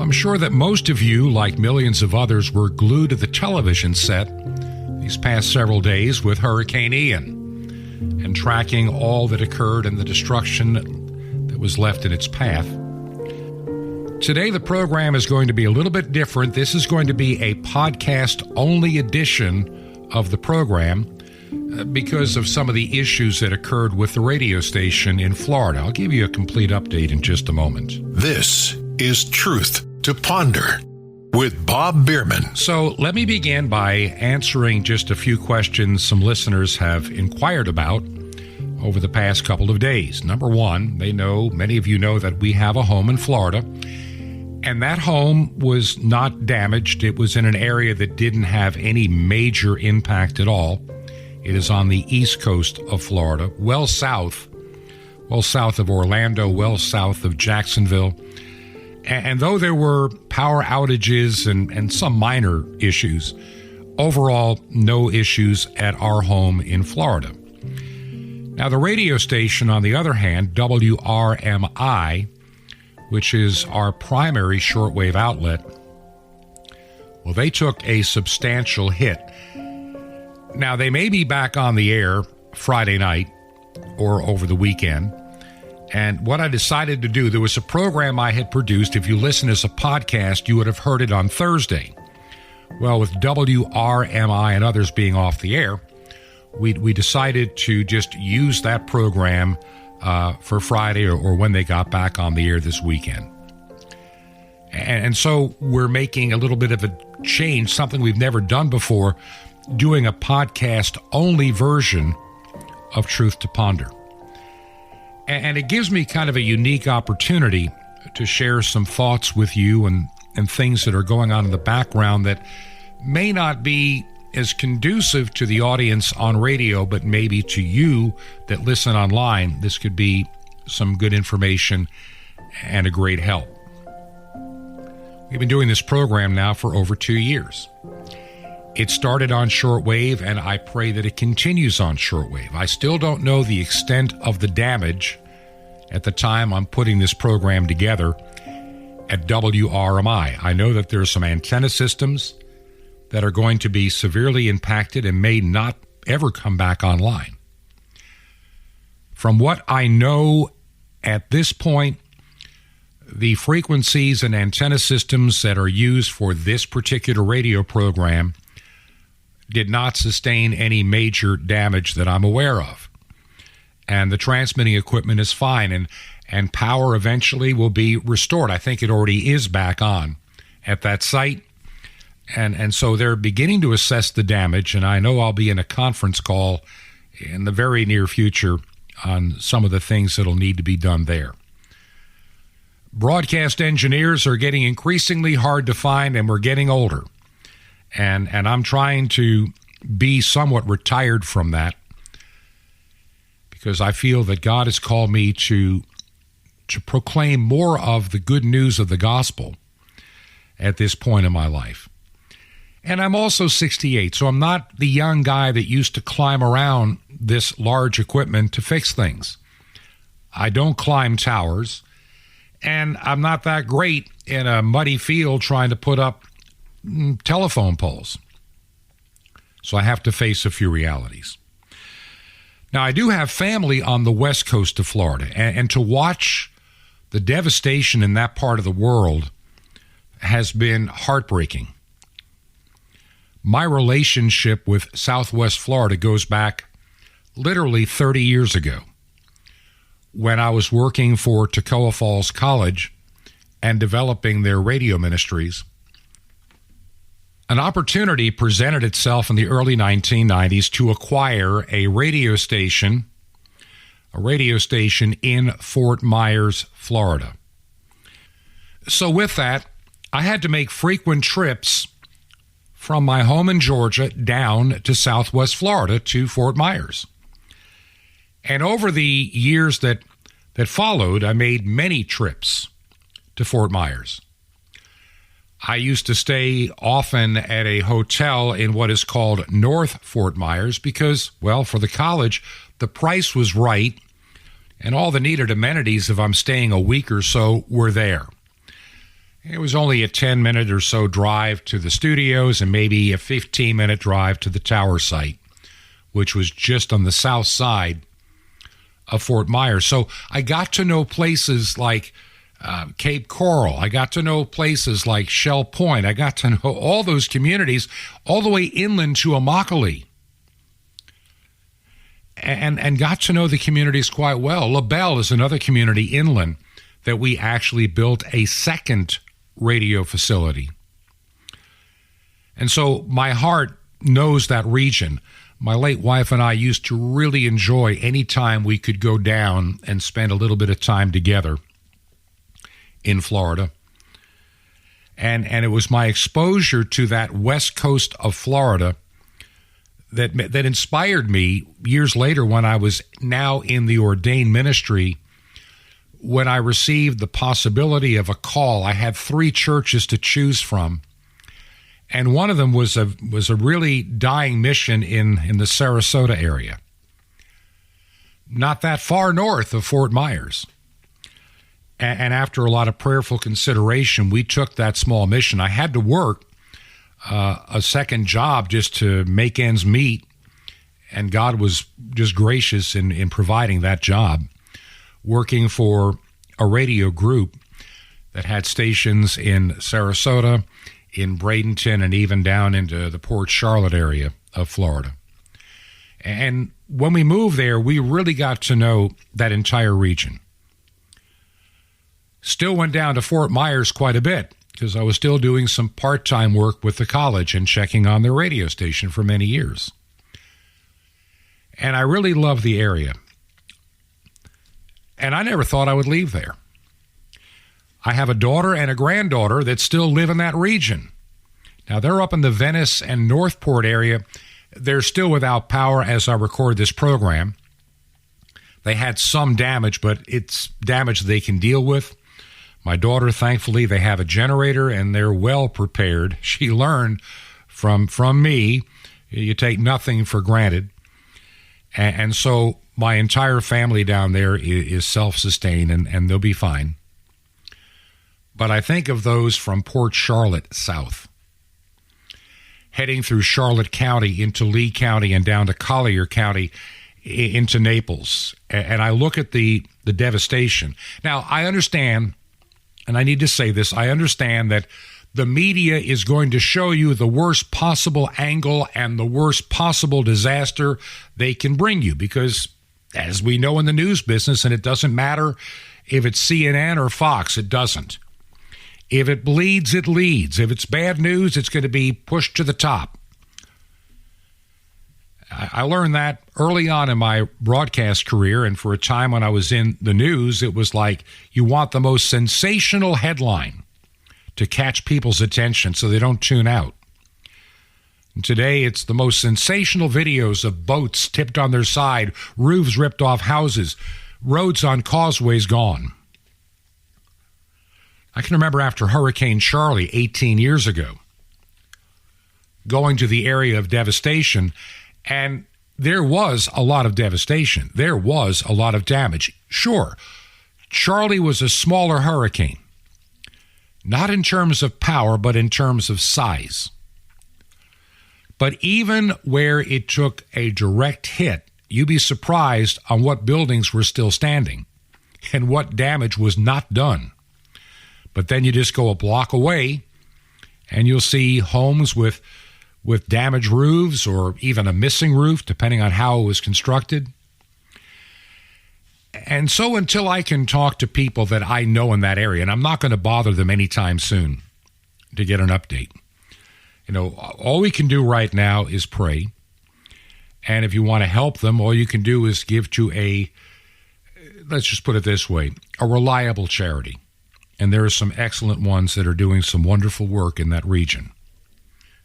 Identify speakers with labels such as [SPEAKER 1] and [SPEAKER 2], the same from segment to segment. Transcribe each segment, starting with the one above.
[SPEAKER 1] I'm sure that most of you, like millions of others, were glued to the television set these past several days with Hurricane Ian and tracking all that occurred and the destruction that was left in its path. Today, the program is going to be a little bit different. This is going to be a podcast-only edition of the program because of some of the issues that occurred with the radio station in Florida. I'll give you a complete update in just a moment.
[SPEAKER 2] This is Truth to Ponder with Bob Bierman.
[SPEAKER 1] So let me begin by answering just a few questions some listeners have inquired about over the past couple of days. Number one, many of you know that we have a home in Florida, and that home was not damaged. It was in an area that didn't have any major impact at all. It is on the east coast of Florida, well south of Orlando, well south of Jacksonville. And though there were power outages and some minor issues, overall, no issues at our home in Florida. Now, the radio station, on the other hand, WRMI, which is our primary shortwave outlet, well, they took a substantial hit. Now, they may be back on the air Friday night or over the weekend. And what I decided to do, there was a program I had produced. If you listen as a podcast, you would have heard it on Thursday. Well, with WRMI and others being off the air, we decided to just use that program for Friday or when they got back on the air this weekend. And so we're making a little bit of a change, something we've never done before, doing a podcast-only version of Truth to Ponder. And it gives me kind of a unique opportunity to share some thoughts with you and things that are going on in the background that may not be as conducive to the audience on radio, but maybe to you that listen online. This could be some good information and a great help. We've been doing this program now for over 2 years. It started on shortwave, and I pray that it continues on shortwave. I still don't know the extent of the damage at the time I'm putting this program together at WRMI. I know that there are some antenna systems that are going to be severely impacted and may not ever come back online. From what I know at this point, the frequencies and antenna systems that are used for this particular radio program did not sustain any major damage that I'm aware of. And the transmitting equipment is fine, and power eventually will be restored. I think it already is back on at that site. And so they're beginning to assess the damage, and I know I'll be in a conference call in the very near future on some of the things that'll need to be done there. Broadcast engineers are getting increasingly hard to find, and we're getting older. And I'm trying to be somewhat retired from that because I feel that God has called me to proclaim more of the good news of the gospel at this point in my life. And I'm also 68, so I'm not the young guy that used to climb around this large equipment to fix things. I don't climb towers, and I'm not that great in a muddy field trying to put up telephone poles. So I have to face a few realities. Now, I do have family on the west coast of Florida, and to watch the devastation in that part of the world has been heartbreaking. My relationship with Southwest Florida goes back literally 30 years ago when I was working for Toccoa Falls College and developing their radio ministries. An opportunity presented itself in the early 1990s to acquire a radio station in Fort Myers, Florida. So with that, I had to make frequent trips from my home in Georgia down to Southwest Florida to Fort Myers. And over the years that followed, I made many trips to Fort Myers. I used to stay often at a hotel in what is called North Fort Myers because, well, for the college, the price was right and all the needed amenities, if I'm staying a week or so, were there. It was only a 10-minute or so drive to the studios and maybe a 15-minute drive to the tower site, which was just on the south side of Fort Myers. So I got to know places like Cape Coral. I got to know places like Shell Point. I got to know all those communities all the way inland to Immokalee. And got to know the communities quite well. LaBelle is another community inland that we actually built a second radio facility. And so my heart knows that region. My late wife and I used to really enjoy any time we could go down and spend a little bit of time together in Florida. And it was my exposure to that west coast of Florida that inspired me years later when I was now in the ordained ministry. When I received the possibility of a call, I had 3 churches to choose from. And one of them was a really dying mission in the Sarasota area, not that far north of Fort Myers. And after a lot of prayerful consideration, we took that small mission. I had to work a second job just to make ends meet, and God was just gracious in providing that job, working for a radio group that had stations in Sarasota, in Bradenton, and even down into the Port Charlotte area of Florida. And when we moved there, we really got to know that entire region. Still went down to Fort Myers quite a bit because I was still doing some part-time work with the college and checking on their radio station for many years. And I really loved the area. And I never thought I would leave there. I have a daughter and a granddaughter that still live in that region. Now, they're up in the Venice and Northport area. They're still without power as I record this program. They had some damage, but it's damage they can deal with. My daughter, thankfully, they have a generator, and they're well prepared. She learned from me, you take nothing for granted. And so my entire family down there is self-sustained, and they'll be fine. But I think of those from Port Charlotte south, heading through Charlotte County into Lee County and down to Collier County into Naples. And I look at the devastation. Now, I understand, and I need to say this, I understand that the media is going to show you the worst possible angle and the worst possible disaster they can bring you because, as we know in the news business, and it doesn't matter if it's CNN or Fox, it doesn't. If it bleeds, it leads. If it's bad news, it's going to be pushed to the top. I learned that early on in my broadcast career, and for a time when I was in the news, it was like you want the most sensational headline to catch people's attention so they don't tune out. And today, it's the most sensational videos of boats tipped on their side, roofs ripped off houses, roads on causeways gone. I can remember after Hurricane Charlie 18 years ago, going to the area of devastation, and there was a lot of devastation. There was a lot of damage. Sure, Charlie was a smaller hurricane, not in terms of power, but in terms of size. But even where it took a direct hit, you'd be surprised on what buildings were still standing and what damage was not done. But then you just go a block away and you'll see homes with damaged roofs or even a missing roof, depending on how it was constructed. And so until I can talk to people that I know in that area, and I'm not going to bother them anytime soon to get an update, all we can do right now is pray. And if you want to help them, all you can do is give to let's just put it this way, a reliable charity. And there are some excellent ones that are doing some wonderful work in that region,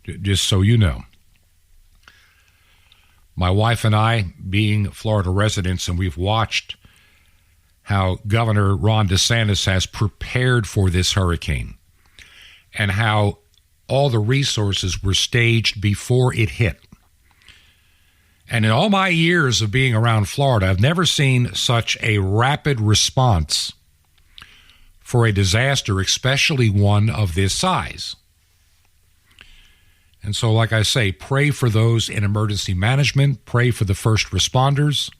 [SPEAKER 1] just so you know. My wife and I, being Florida residents, and we've watched how Governor Ron DeSantis has prepared for this hurricane and how all the resources were staged before it hit. And in all my years of being around Florida, I've never seen such a rapid response for a disaster, especially one of this size. And so, like I say, pray for those in emergency management, pray for the first responders.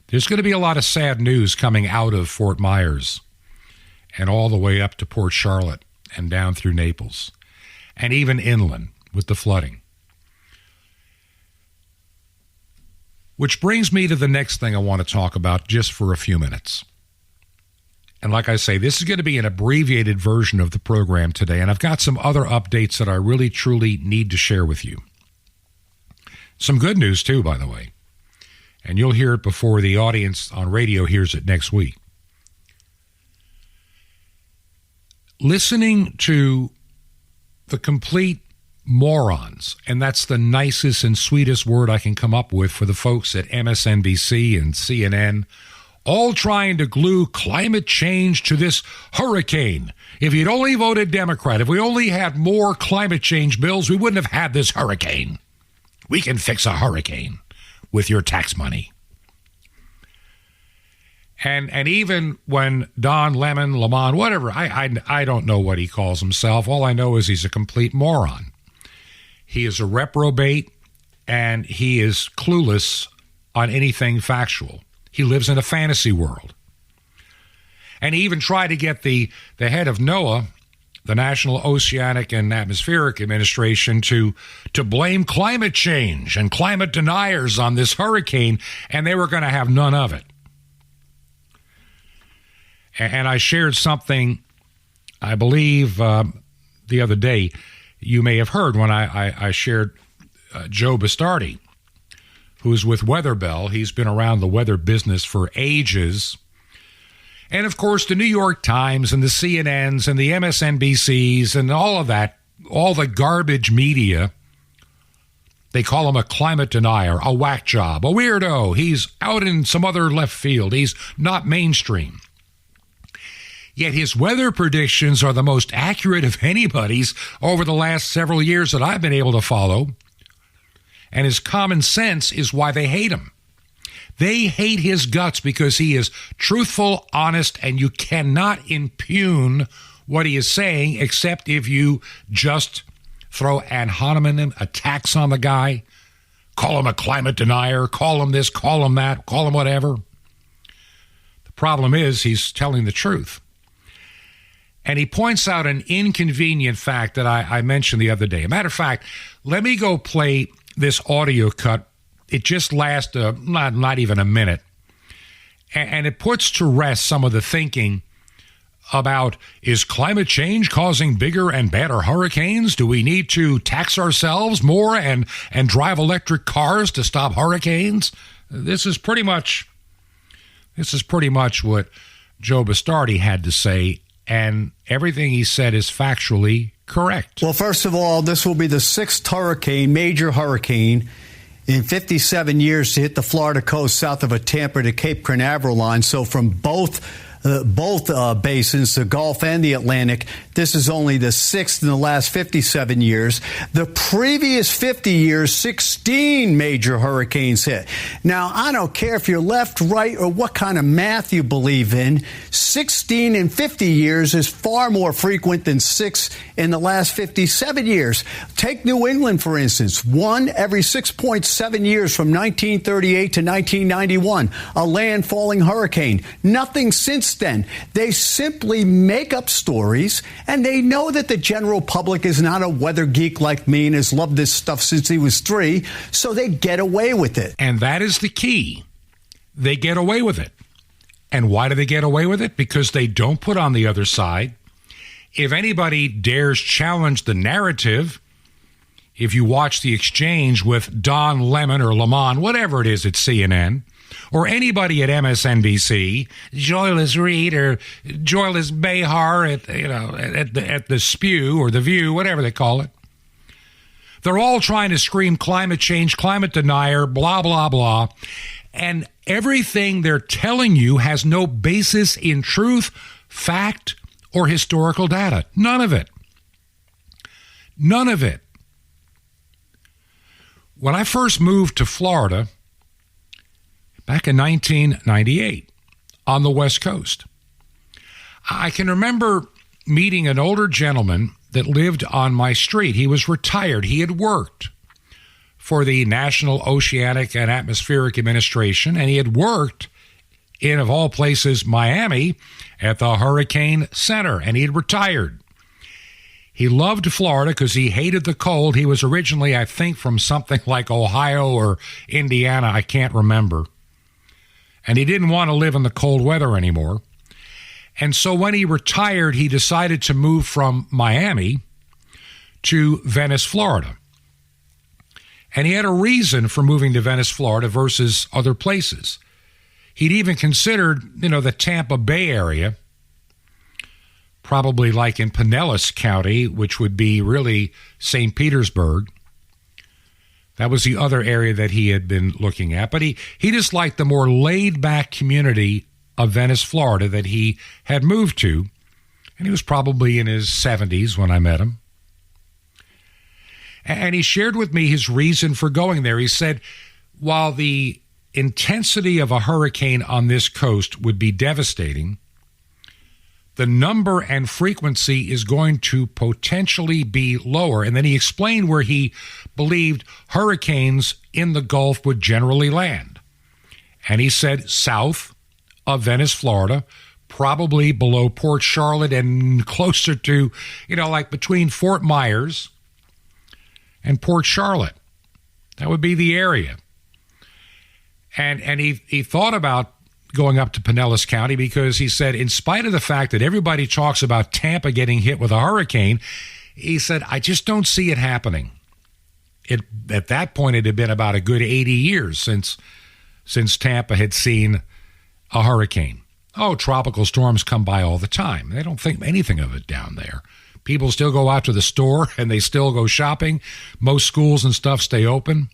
[SPEAKER 1] There's going to be a lot of sad news coming out of Fort Myers and all the way up to Port Charlotte and down through Naples and even inland with the flooding. Which brings me to the next thing I want to talk about just for a few minutes. And like I say, this is going to be an abbreviated version of the program today, and I've got some other updates that I really, truly need to share with you. Some good news, too, by the way. And you'll hear it before the audience on radio hears it next week. Listening to the complete morons, and that's the nicest and sweetest word I can come up with for the folks at MSNBC and CNN, all trying to glue climate change to this hurricane. If you'd only voted Democrat, if we only had more climate change bills, we wouldn't have had this hurricane. We can fix a hurricane with your tax money. And even when Don Lemon, whatever, I don't know what he calls himself. All I know is he's a complete moron. He is a reprobate, and he is clueless on anything factual. He lives in a fantasy world. And he even tried to get the head of NOAA, the National Oceanic and Atmospheric Administration, to blame climate change and climate deniers on this hurricane, and they were going to have none of it. And I shared something, I believe, the other day. You may have heard when I shared Joe Bastardi, who's with WeatherBell. He's been around the weather business for ages. And, of course, the New York Times and the CNNs and the MSNBCs and all of that, all the garbage media, they call him a climate denier, a whack job, a weirdo. He's out in some other left field. He's not mainstream. Yet his weather predictions are the most accurate of anybody's over the last several years that I've been able to follow. And his common sense is why they hate him. They hate his guts because he is truthful, honest, and you cannot impugn what he is saying except if you just throw ad hominem attacks on the guy, call him a climate denier, call him this, call him that, call him whatever. The problem is he's telling the truth. And he points out an inconvenient fact that I mentioned the other day. As a matter of fact, let me go play this audio cut. It just lasts not even a minute. And it puts to rest some of the thinking about, is climate change causing bigger and badder hurricanes? Do we need to tax ourselves more and drive electric cars to stop hurricanes? This is pretty much what Joe Bastardi had to say. And everything he said is factually correct.
[SPEAKER 3] Well, first of all, this will be the sixth major hurricane in 57 years to hit the Florida coast south of Tampa to Cape Canaveral line. So from both basins, the Gulf and the Atlantic, this is only the sixth in the last 57 years. The previous 50 years, 16 major hurricanes hit. Now, I don't care if you're left, right, or what kind of math you believe in. 16 in 50 years is far more frequent than 6 in the last 57 years. Take New England, for instance. 1 every 6.7 years from 1938 to 1991. A landfalling hurricane. Nothing since then. They simply make up stories, and they know that the general public is not a weather geek like me and has loved this stuff since he was 3, so they get away with it.
[SPEAKER 1] And that is the key. They get away with it. And why do they get away with it? Because they don't put on the other side. If anybody dares challenge the narrative, if you watch the exchange with Don Lemon or Lamont, whatever it is at CNN, or anybody at MSNBC, Joyless Reed or Joyless Behar at the Spew or the View, whatever they call it, they're all trying to scream climate change, climate denier, blah, blah, blah. And everything they're telling you has no basis in truth, fact, or historical data. None of it. None of it. When I first moved to Florida, back in 1998, on the West Coast, I can remember meeting an older gentleman that lived on my street. He was retired. He had worked for the National Oceanic and Atmospheric Administration, and he had worked in, of all places, Miami at the Hurricane Center, and he had retired. He loved Florida because he hated the cold. He was originally, I think, from something like Ohio or Indiana. I can't remember. And he didn't want to live in the cold weather anymore. And so when he retired, he decided to move from Miami to Venice, Florida. And he had a reason for moving to Venice, Florida versus other places. He'd even considered, the Tampa Bay area, probably like in Pinellas County, which would be really St. Petersburg. That was the other area that he had been looking at. But he just liked the more laid-back community of Venice, Florida that he had moved to. And he was probably in his 70s when I met him. And he shared with me his reason for going there. He said, while the intensity of a hurricane on this coast would be devastating, the number and frequency is going to potentially be lower. And then he explained where he believed hurricanes in the Gulf would generally land. And he said south of Venice, Florida, probably below Port Charlotte and closer to, like between Fort Myers and Port Charlotte. That would be the area. And he thought about going up to Pinellas County because he said, in spite of the fact that everybody talks about Tampa getting hit with a hurricane, he said, I just don't see it happening. At that point, it had been about a good 80 years since Tampa had seen a hurricane. Oh, tropical storms come by all the time. They don't think anything of it down there. People still go out to the store and they still go shopping. Most schools and stuff stay open.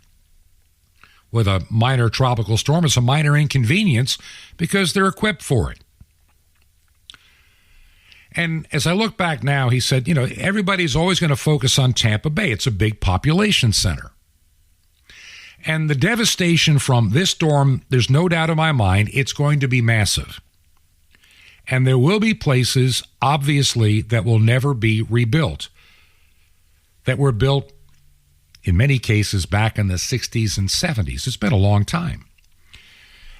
[SPEAKER 1] With a minor tropical storm, it's a minor inconvenience because they're equipped for it. And as I look back now, he said, everybody's always going to focus on Tampa Bay. It's a big population center. And the devastation from this storm, there's no doubt in my mind, it's going to be massive. And there will be places, obviously, that will never be rebuilt, that were built in many cases back in the 60s and 70s. It's been a long time.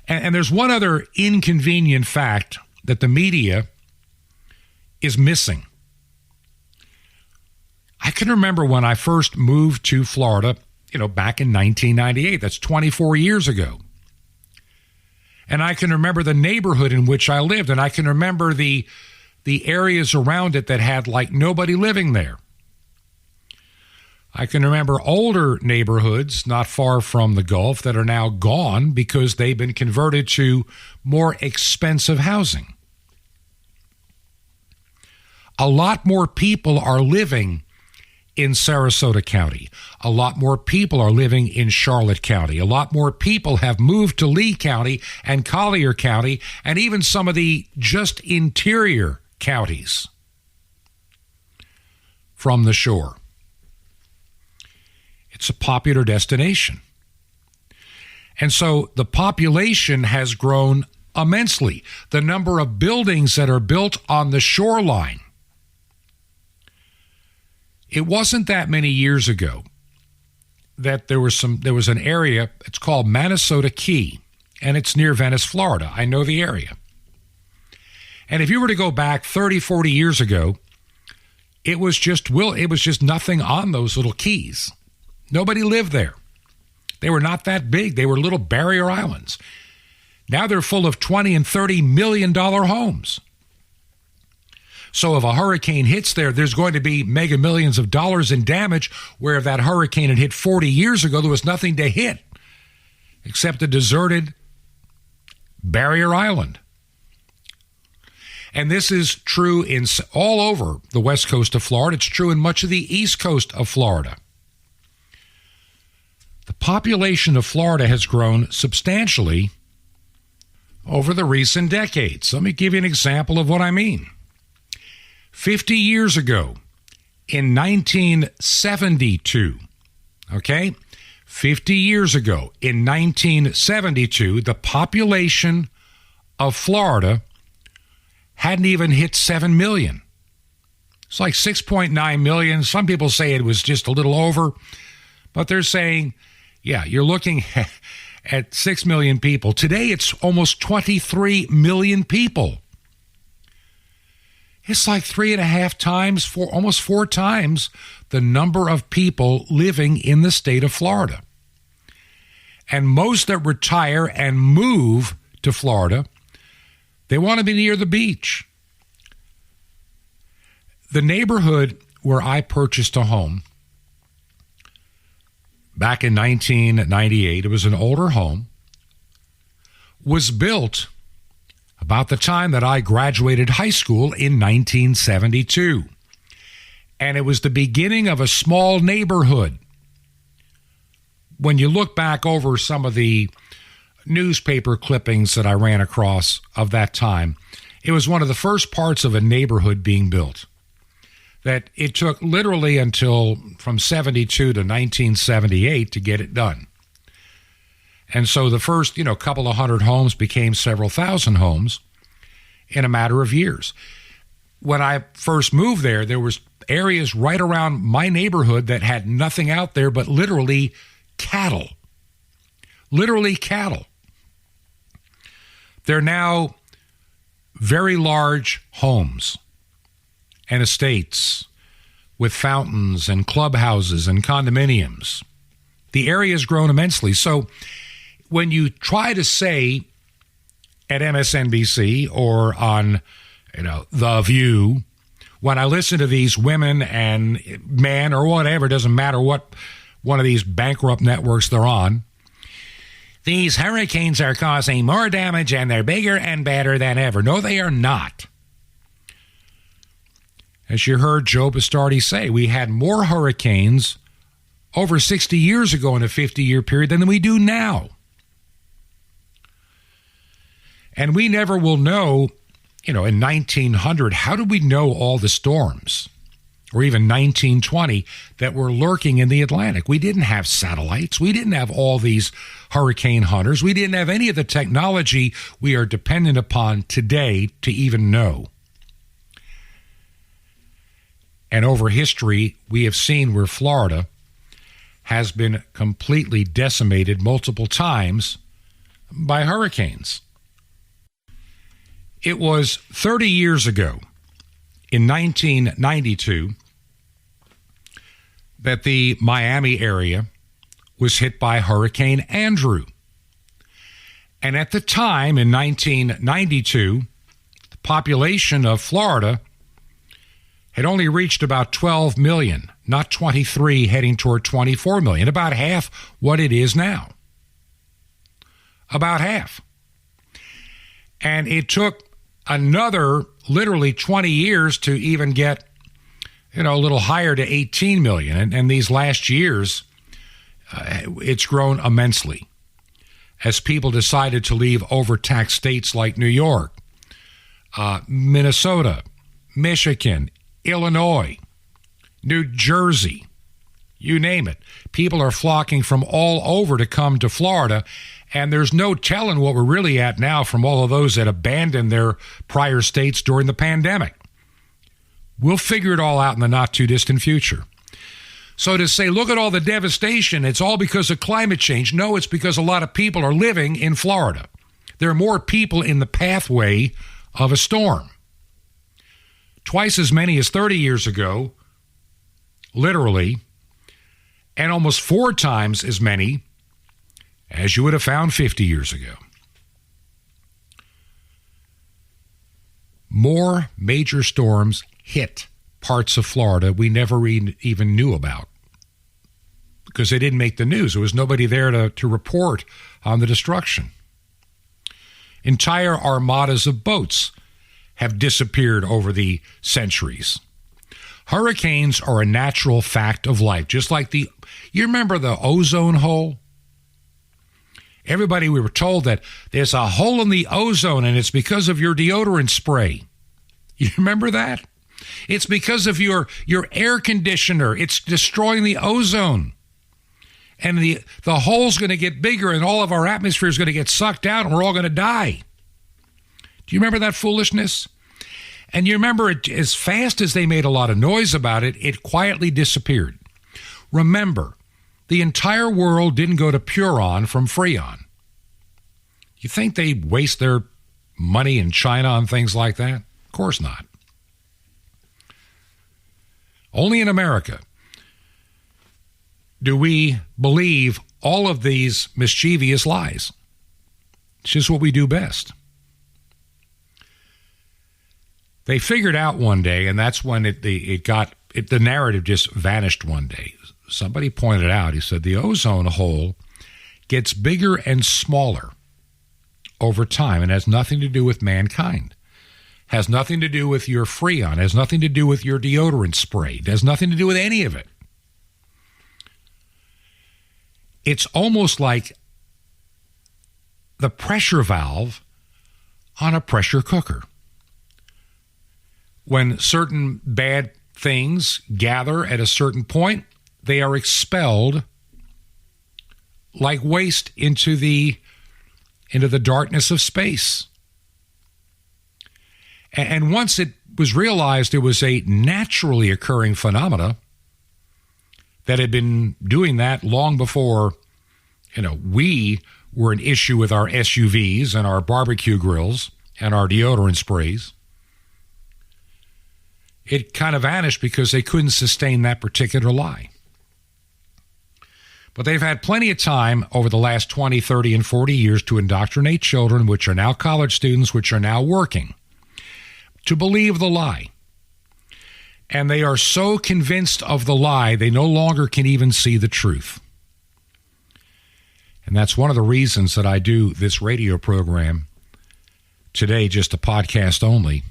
[SPEAKER 1] And there's one other inconvenient fact that the media is missing. I can remember when I first moved to Florida, back in 1998. That's 24 years ago. And I can remember the neighborhood in which I lived, and I can remember the areas around it that had like nobody living there. I can remember older neighborhoods not far from the Gulf that are now gone because they've been converted to more expensive housing. A lot more people are living in Sarasota County. A lot more people are living in Charlotte County. A lot more people have moved to Lee County and Collier County and even some of the just interior counties from the shore. It's a popular destination. And so the population has grown immensely. The number of buildings that are built on the shoreline. It wasn't that many years ago that there was an area, it's called Minnesota Key, and it's near Venice, Florida. I know the area. And if you were to go back 30, 40 years ago, it was just nothing on those little keys. Nobody lived there. They were not that big. They were little barrier islands. Now they're full of $20 and $30 million homes. So if a hurricane hits there, there's going to be mega millions of dollars in damage, where if that hurricane had hit 40 years ago, there was nothing to hit except a deserted barrier island. And this is true in all over the west coast of Florida. It's true in much of the east coast of Florida. The population of Florida has grown substantially over the recent decades. Let me give you an example of what I mean. 50 years ago, in 1972, 50 years ago, in 1972, the population of Florida hadn't even hit 7 million. It's like 6.9 million. Some people say it was just a little over, but they're saying, yeah, you're looking at 6 million people. Today, it's almost 23 million people. It's like 3.5 times, almost 4 times the number of people living in the state of Florida. And most that retire and move to Florida, they want to be near the beach. The neighborhood where I purchased a home back in 1998, it was an older home, was built about the time that I graduated high school in 1972. And it was the beginning of a small neighborhood. When you look back over some of the newspaper clippings that I ran across of that time, it was one of the first parts of a neighborhood being built. That it took literally until from 72 to 1978 to get it done. And so the first, couple of hundred homes became several thousand homes in a matter of years. When I first moved there was areas right around my neighborhood that had nothing out there but literally cattle. Literally cattle. They're now very large homes and estates with fountains and clubhouses and condominiums. The area has grown immensely. So when you try to say at MSNBC or on, The View, when I listen to these women and men or whatever, doesn't matter what one of these bankrupt networks they're on, these hurricanes are causing more damage and they're bigger and better than ever. No, they are not. As you heard Joe Bastardi say, we had more hurricanes over 60 years ago in a 50-year period than we do now. And we never will know, in 1900, how did we know all the storms? Or even 1920 that were lurking in the Atlantic. We didn't have satellites. We didn't have all these hurricane hunters. We didn't have any of the technology we are dependent upon today to even know. And over history, we have seen where Florida has been completely decimated multiple times by hurricanes. It was 30 years ago, in 1992, that the Miami area was hit by Hurricane Andrew. And at the time, in 1992, the population of Florida had only reached about 12 million, not 23, heading toward 24 million, about half what it is now. About half. And it took another literally 20 years to even get, a little higher to 18 million. And these last years, it's grown immensely as people decided to leave overtaxed states like New York, Minnesota, Michigan, Illinois, New Jersey, you name it. People are flocking from all over to come to Florida, and there's no telling what we're really at now from all of those that abandoned their prior states during the pandemic. We'll figure it all out in the not-too-distant future. So to say, look at all the devastation, it's all because of climate change. No, it's because a lot of people are living in Florida. There are more people in the pathway of a storm. Twice as many as 30 years ago, literally, and almost 4 times as many as you would have found 50 years ago. More major storms hit parts of Florida we never even knew about because they didn't make the news. There was nobody there to report on the destruction. Entire armadas of boats have disappeared over the centuries. Hurricanes are a natural fact of life, just like you remember the ozone hole? We were told that there's a hole in the ozone and it's because of your deodorant spray. You remember that? It's because of your air conditioner. It's destroying the ozone. And the hole's going to get bigger and all of our atmosphere is going to get sucked out and we're all going to die. Do you remember that foolishness? And you remember, as fast as they made a lot of noise about it, it quietly disappeared. Remember, the entire world didn't go to Puron from Freon. You think they waste their money in China on things like that? Of course not. Only in America do we believe all of these mischievous lies. It's just what we do best. They figured out one day, and that's when the narrative just vanished one day. Somebody pointed out, he said, the ozone hole gets bigger and smaller over time and has nothing to do with mankind. Has nothing to do with your Freon. Has nothing to do with your deodorant spray. It has nothing to do with any of it. It's almost like the pressure valve on a pressure cooker. When certain bad things gather at a certain point, they are expelled like waste into the darkness of space. And once it was realized it was a naturally occurring phenomena that had been doing that long before, we were an issue with our SUVs and our barbecue grills and our deodorant sprays, it kind of vanished because they couldn't sustain that particular lie. But they've had plenty of time over the last 20, 30, and 40 years to indoctrinate children, which are now college students, which are now working, to believe the lie. And they are so convinced of the lie, they no longer can even see the truth. And that's one of the reasons that I do this radio program today, just a podcast only,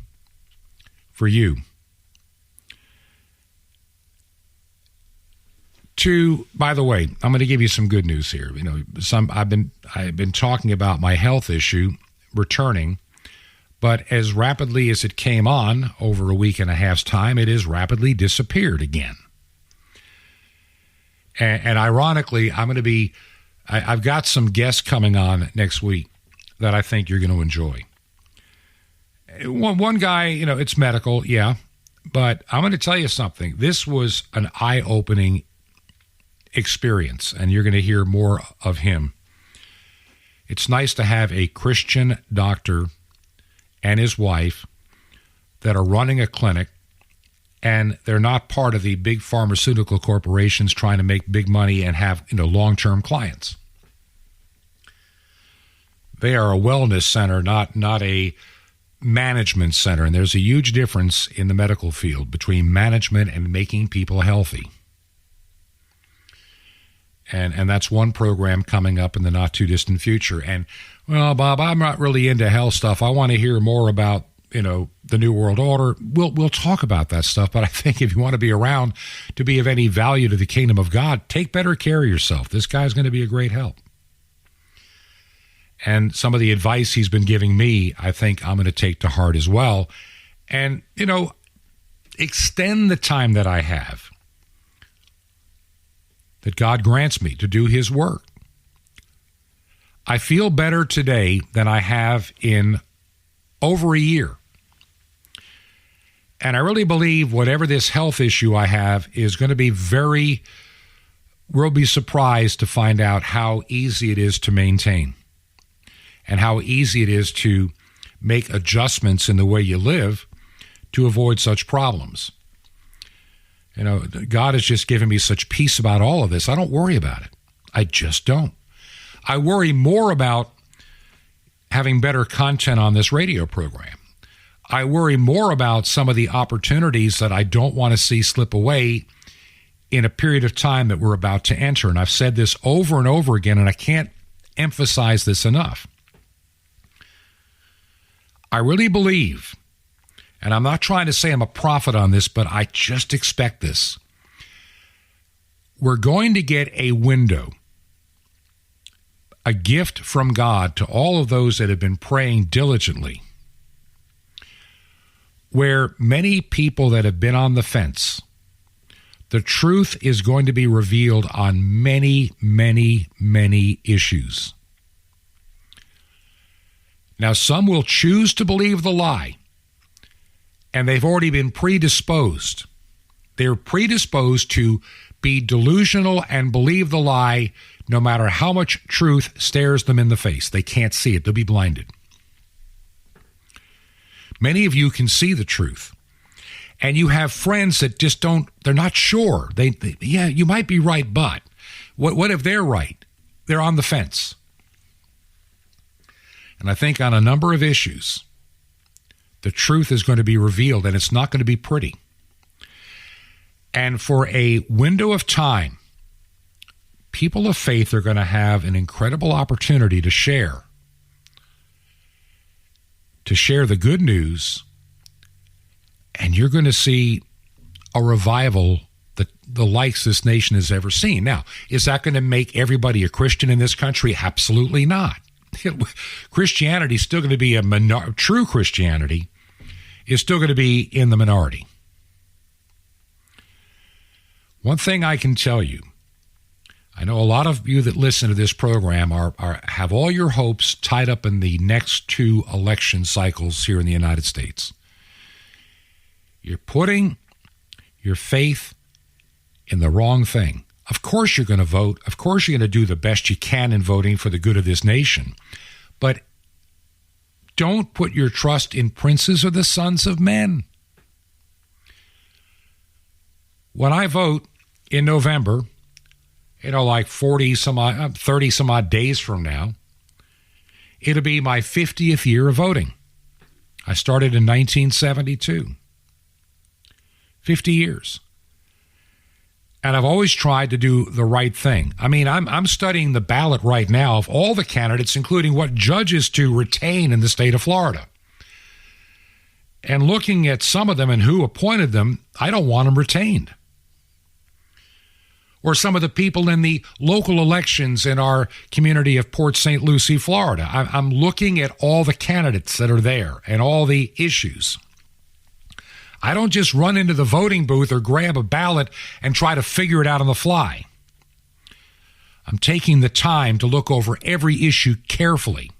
[SPEAKER 1] for you. By the way, I'm going to give you some good news here. I've been talking about my health issue returning, but as rapidly as it came on over a week and a half's time, it has rapidly disappeared again. And ironically, I've got some guests coming on next week that I think you're going to enjoy. One guy, it's medical, yeah, but I'm going to tell you something. This was an eye-opening experience, and you're going to hear more of him. It's nice to have a Christian doctor and his wife that are running a clinic, and they're not part of the big pharmaceutical corporations trying to make big money and have long-term clients. They are a wellness center, not a management center, and there's a huge difference in the medical field between management and making people healthy. And that's one program coming up in the not-too-distant future. And, well, Bob, I'm not really into health stuff. I want to hear more about, the New World Order. We'll talk about that stuff, but I think if you want to be around to be of any value to the kingdom of God, take better care of yourself. This guy's going to be a great help. And some of the advice he's been giving me, I think I'm going to take to heart as well. And, extend the time that I have, that God grants me to do his work. I feel better today than I have in over a year. And I really believe whatever this health issue I have is going to be we'll be surprised to find out how easy it is to maintain and how easy it is to make adjustments in the way you live to avoid such problems. God has just given me such peace about all of this. I don't worry about it. I just don't. I worry more about having better content on this radio program. I worry more about some of the opportunities that I don't want to see slip away in a period of time that we're about to enter. And I've said this over and over again, and I can't emphasize this enough. I really believe, and I'm not trying to say I'm a prophet on this, but I just expect this. We're going to get a window, a gift from God to all of those that have been praying diligently, where many people that have been on the fence, the truth is going to be revealed on many, many, many issues. Now, some will choose to believe the lie, And they've already been predisposed. They're predisposed to be delusional and believe the lie no matter how much truth stares them in the face. They can't see it. They'll be blinded. Many of you can see the truth. And you have friends that just don't, they're not sure. Yeah, you might be right, but what if they're right? They're on the fence. And I think on a number of issues, the truth is going to be revealed, and it's not going to be pretty. And for a window of time, people of faith are going to have an incredible opportunity to share the good news, and you're going to see a revival that the likes this nation has ever seen. Now, is that going to make everybody a Christian in this country? Absolutely not. Christianity is still going to be true Christianity is still going to be in the minority. One thing I can tell you, I know a lot of you that listen to this program have all your hopes tied up in the next 2 election cycles here in the United States. You're putting your faith in the wrong thing. Of course you're going to vote. Of course you're going to do the best you can in voting for the good of this nation. But don't put your trust in princes or the sons of men. When I vote in November, like 30 some odd days from now, it'll be my 50th year of voting. I started in 1972. 50 years. And I've always tried to do the right thing. I mean, I'm studying the ballot right now of all the candidates, including what judges to retain in the state of Florida. And looking at some of them and who appointed them, I don't want them retained. Or some of the people in the local elections in our community of Port St. Lucie, Florida. I'm looking at all the candidates that are there and all the issues. I don't just run into the voting booth or grab a ballot and try to figure it out on the fly. I'm taking the time to look over every issue carefully.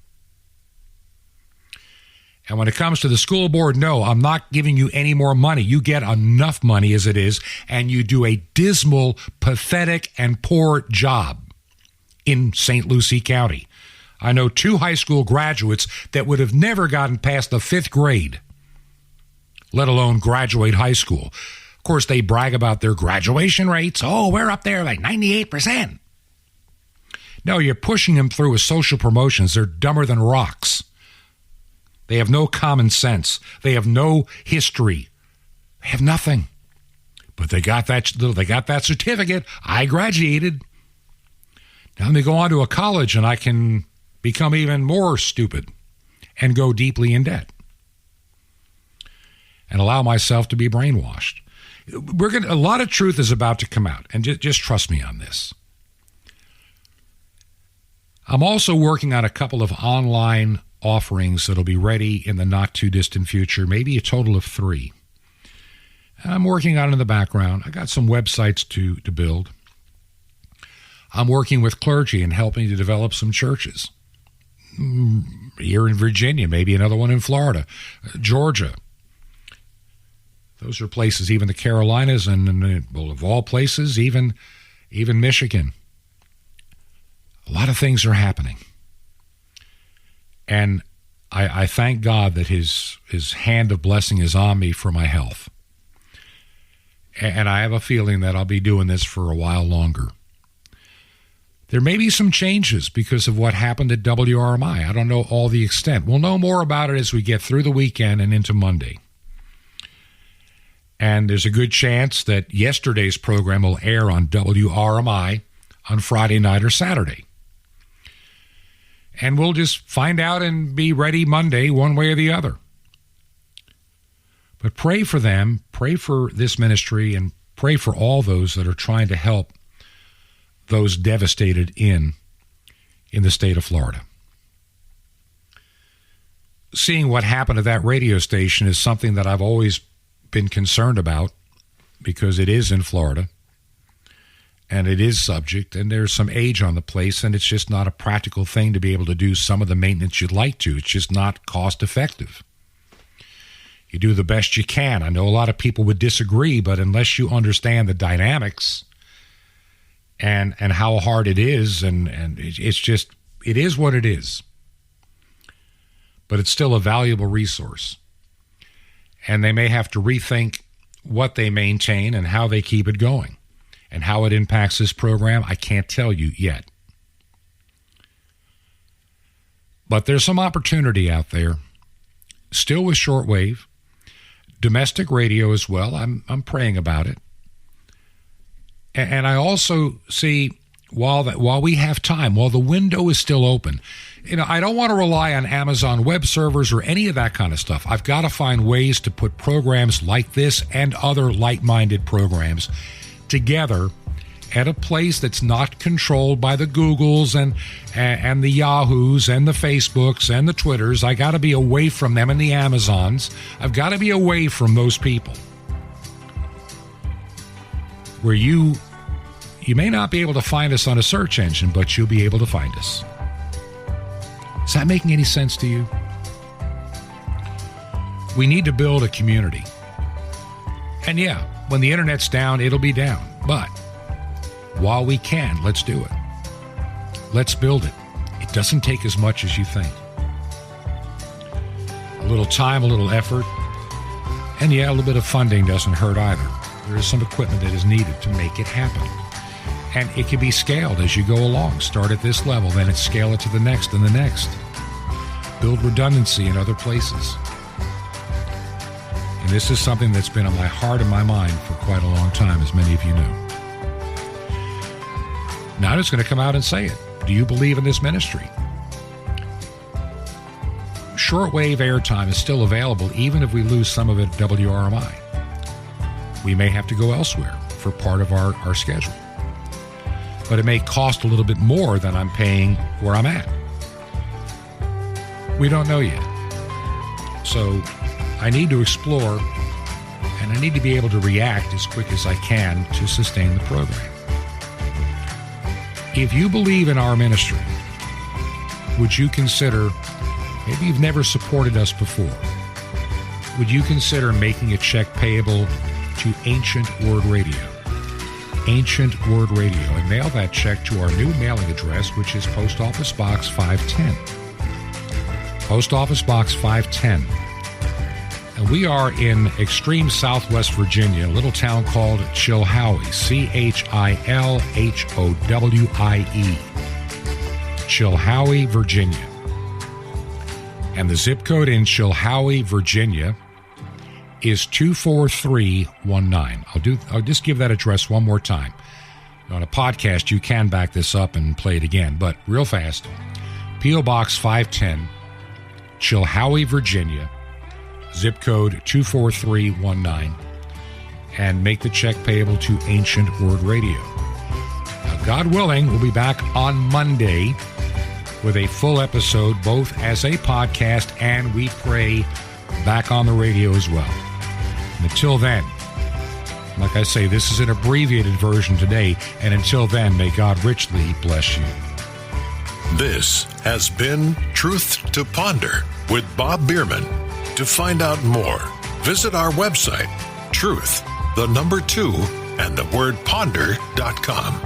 [SPEAKER 1] And when it comes to the school board, no, I'm not giving you any more money. You get enough money as it is, and you do a dismal, pathetic, and poor job in St. Lucie County. I know 2 high school graduates that would have never gotten past the 5th grade, let alone graduate high school. Of course, they brag about their graduation rates. Oh, we're up there like 98%. No, you're pushing them through with social promotions. They're dumber than rocks. They have no common sense. They have no history. They have nothing. But they got that certificate. I graduated. Now let me go on to a college and I can become even more stupid and go deeply in debt and allow myself to be brainwashed. A lot of truth is about to come out, and just trust me on this. I'm also working on a couple of online offerings that'll be ready in the not-too-distant future, maybe a total of 3. I'm working on it in the background. I got some websites to build. I'm working with clergy and helping to develop some churches. Here in Virginia, maybe another one in Florida, Georgia. Those are places, even the Carolinas, and well, of all places, even Michigan. A lot of things are happening. And I thank God that his hand of blessing is on me for my health. And I have a feeling that I'll be doing this for a while longer. There may be some changes because of what happened at WRMI. I don't know all the extent. We'll know more about it as we get through the weekend and into Monday. And there's a good chance that yesterday's program will air on WRMI on Friday night or Saturday. And we'll just find out and be ready Monday one way or the other. But pray for them, pray for this ministry, and pray for all those that are trying to help those devastated in the state of Florida. Seeing what happened at that radio station is something that I've always been concerned about because it is in Florida and it is subject and there's some age on the place and it's just not a practical thing to be able to do some of the maintenance you'd like to. It's just not cost effective. You do the best you can. I know a lot of people would disagree, but unless you understand the dynamics and how hard it is, and it's just, it is what it is. But it's still a valuable resource. And they may have to rethink what they maintain and how they keep it going. And how it impacts this program, I can't tell you yet. But there's some opportunity out there, still with shortwave, domestic radio as well. I'm praying about it. And I also see, while we have time, while the window is still open, I don't want to rely on Amazon web servers or any of that kind of stuff. I've got to find ways to put programs like this and other like-minded programs together at a place that's not controlled by the Googles and the Yahoos and the Facebooks and the Twitters. I got to be away from them and the Amazons. I've got to be away from those people. Where you may not be able to find us on a search engine, but you'll be able to find us. Is that making any sense to you? We need to build a community. And yeah, when the internet's down, it'll be down. But while we can, let's do it. Let's build it. It doesn't take as much as you think. A little time, a little effort, and yeah, a little bit of funding doesn't hurt either. There is some equipment that is needed to make it happen. And it can be scaled as you go along. Start at this level, then scale it to the next and the next. Build redundancy in other places. And this is something that's been on my heart and my mind for quite a long time, as many of you know. Now I'm just going to come out and say it. Do you believe in this ministry? Shortwave airtime is still available even if we lose some of it at WRMI. We may have to go elsewhere for part of our schedule. But it may cost a little bit more than I'm paying where I'm at. We don't know yet. So I need to explore, and I need to be able to react as quick as I can to sustain the program. If you believe in our ministry, would you consider, maybe you've never supported us before, would you consider making a check payable to Ancient Word Radio? Ancient Word Radio, and mail that check to our new mailing address, which is Post Office Box 510. Post Office Box 510. And we are in extreme southwest Virginia, a little town called Chilhowie, Chilhowie, Chilhowie, Virginia. And the zip code in Chilhowie, Virginia is 24319. I'll just give that address one more time. On a podcast, you can back this up and play it again, but real fast. P.O. Box 510, Chilhowie, Virginia, zip code 24319, and make the check payable to Ancient Word Radio. Now, God willing, we'll be back on Monday with a full episode, both as a podcast and we pray back on the radio as well. Until then, like I say, this is an abbreviated version today, and until then, may God richly bless you.
[SPEAKER 2] This has been Truth to Ponder with Bob Bierman. To find out more, visit our website, truth2ponder.com.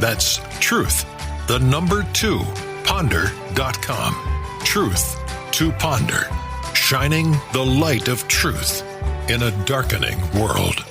[SPEAKER 2] That's truth2ponder.com. Truth to Ponder, shining the light of truth in a darkening world.